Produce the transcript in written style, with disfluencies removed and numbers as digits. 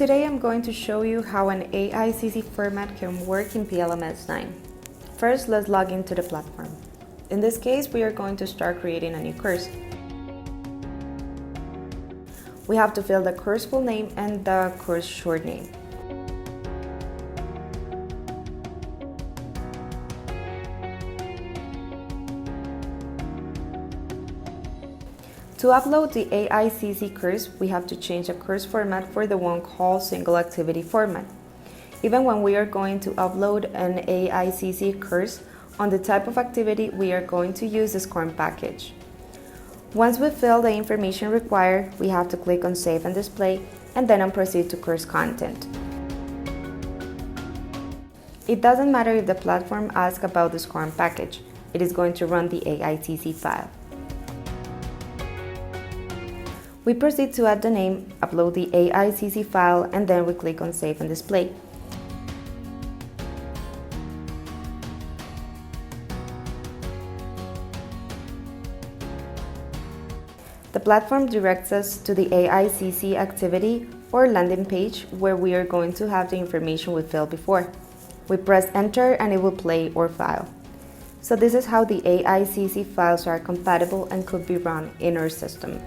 Today I'm going to show you how an AICC format can work in PLMS 9. First, let's log into the platform. In this case, we are going to start creating a new course. We have to fill the course full name and the course short name. To upload the AICC course, we have to change the course format for the one called single activity format. Even when we are going to upload an AICC course, on the type of activity, we are going to use the SCORM package. Once we fill the information required, we have to click on Save and Display, and then on Proceed to Course Content. It doesn't matter if the platform asks about the SCORM package, it is going to run the AICC file. We proceed to add the name, upload the AICC file, and then we click on Save and Display. The platform directs us to the AICC activity or landing page where we are going to have the information we filled before. We press Enter and it will play our file. So this is how the AICC files are compatible and could be run in our system.